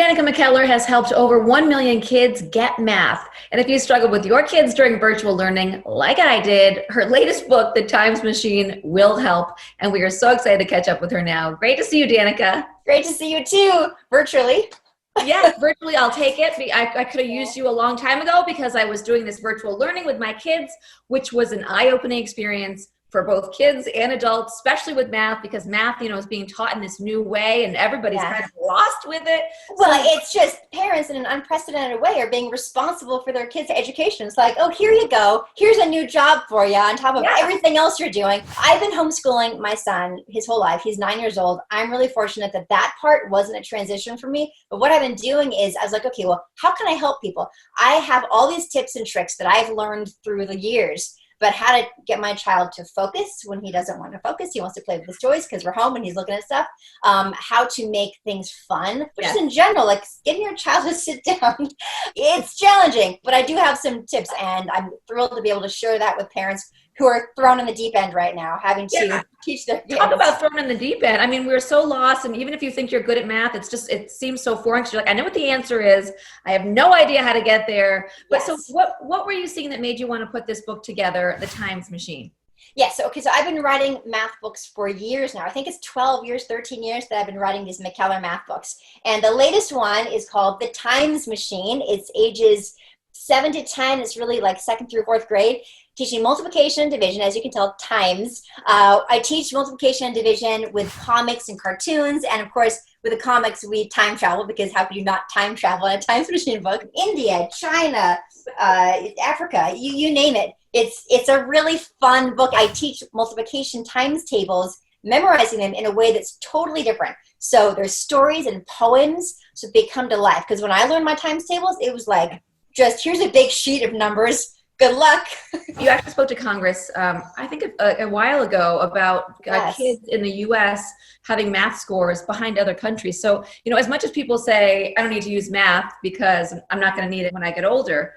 Danica McKellar has helped over 1 million kids get math. And if you struggle with your kids during virtual learning, like I did, her latest book, The Times Machine, will help. And we are so excited to catch up with her now. Great to see you, Danica. Great to see you too, virtually. Yes, virtually, I'll take it. I could have used you a long time ago because I was doing this virtual learning with my kids, which was an eye-opening experience for both kids and adults, especially with math, because math, is being taught in this new way and everybody's kind of lost with it. Well, it's just parents in an unprecedented way are being responsible for their kids' education. It's like, oh, here you go. Here's a new job for you on top of everything else you're doing. I've been homeschooling my son his whole life. He's 9 years old. I'm really fortunate that part wasn't a transition for me. But what I've been doing is I was like, okay, well, how can I help people? I have all these tips and tricks that I've learned through the years. But how to get my child to focus when he doesn't want to focus. He wants to play with his toys because we're home and he's looking at stuff. How to make things fun, just in general, like getting your child to sit down. It's challenging, but I do have some tips, and I'm thrilled to be able to share that with parents who are thrown in the deep end right now, having to teach their kids. Talk about thrown in the deep end. I mean, we're so lost, and even if you think you're good at math, it seems so foreign. You're like, I know what the answer is. I have no idea how to get there. But so what were you seeing that made you want to put this book together, The Times Machine? Yes. So I've been writing math books for years now. I think it's 12 years, 13 years that I've been writing these McKellar math books. And the latest one is called The Times Machine. It's ages 7 to 10. It's really like 2nd through 4th grade. Teaching multiplication and division, as you can tell, times. I teach multiplication and division with comics and cartoons. And of course, with the comics, we time travel, because how could you not time travel in a Times Machine book? India, China, Africa, you name it. It's a really fun book. I teach multiplication times tables, memorizing them in a way that's totally different. So there's stories and poems, so they come to life. Because when I learned my times tables, it was like, just here's a big sheet of numbers. Good luck. You actually spoke to Congress, I think a while ago, about kids in the U.S. having math scores behind other countries. So, as much as people say, I don't need to use math because I'm not going to need it when I get older,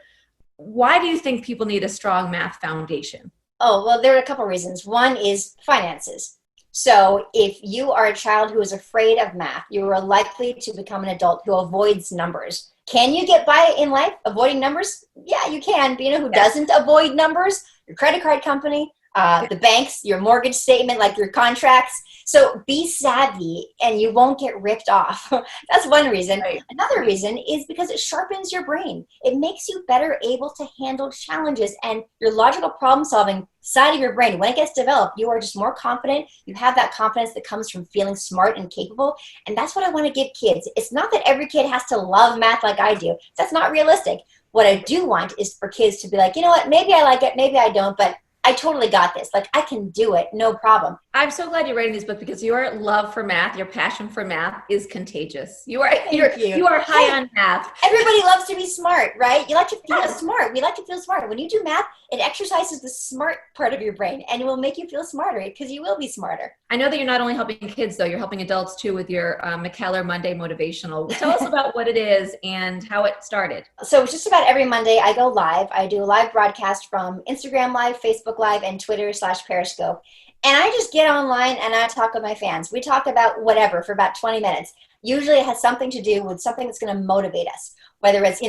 why do you think people need a strong math foundation? Oh, well, there are a couple reasons. One is finances. So if you are a child who is afraid of math, you are likely to become an adult who avoids numbers. Can you get by in life avoiding numbers? Yeah, you can. But who doesn't avoid numbers? Your credit card company, the banks, your mortgage statement, like your contracts. So be savvy and you won't get ripped off. That's one reason. Right. Another reason is because it sharpens your brain. It makes you better able to handle challenges, and your logical problem solving side of your brain, when it gets developed, you are just more confident. You have that confidence that comes from feeling smart and capable. And that's what I want to give kids. It's not that every kid has to love math like I do. That's not realistic. What I do want is for kids to be like, you know what, maybe I like it, maybe I don't, but I totally got this. Like, I can do it, no problem. I'm so glad you're writing this book, because your love for math, your passion for math is contagious. You are high on math. Everybody loves to be smart, right? You like to feel smart. We like to feel smart. When you do math, it exercises the smart part of your brain, and it will make you feel smarter, because you will be smarter. I know that you're not only helping kids, though, you're helping adults too with your McKellar Monday Motivational. Tell us about what it is and how it started. So just about every Monday I go live. I do a live broadcast from Instagram Live, Facebook Live, and Twitter/Periscope. And I just get online and I talk with my fans. We talk about whatever for about 20 minutes. Usually it has something to do with something that's going to motivate us. Whether it's,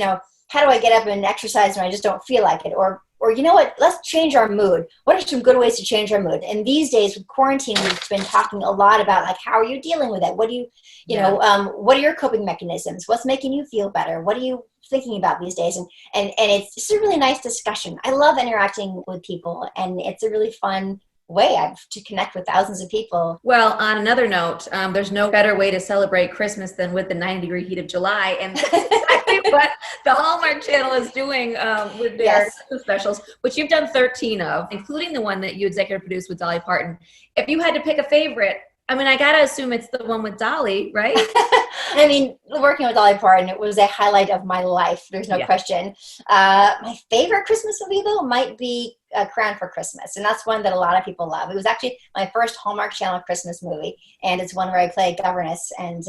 how do I get up and exercise when I just don't feel like it? Or you know what, let's change our mood. What are some good ways to change our mood? And these days with quarantine, we've been talking a lot about, like, how are you dealing with it? What do what are your coping mechanisms? What's making you feel better? What are you thinking about these days? And it's just a really nice discussion. I love interacting with people, and it's a really fun way to connect with thousands of people. Well, on another note, there's no better way to celebrate Christmas than with the 90-degree heat of July, and that's exactly what the Hallmark Channel is doing with their Christmas specials, which you've done 13 of, including the one that you executive produced with Dolly Parton. If you had to pick a favorite, I mean, I gotta assume it's the one with Dolly, right? I mean, working with Dolly Parton, it was a highlight of my life. There's no question. My favorite Christmas movie, though, might be Crown for Christmas, and that's one that a lot of people love. It was actually my first Hallmark Channel Christmas movie, and it's one where I play a governess, and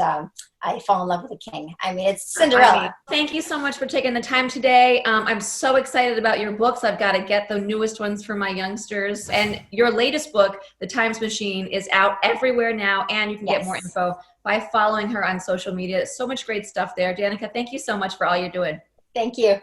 I fall in love with a king. I mean, it's Cinderella. Thank you so much for taking the time today. I'm so excited about your books. I've got to get the newest ones for my youngsters. And your latest book, The Times Machine, is out everywhere now, and you can get more info by following her on social media. So much great stuff there. Danica, thank you so much for all you're doing. Thank you.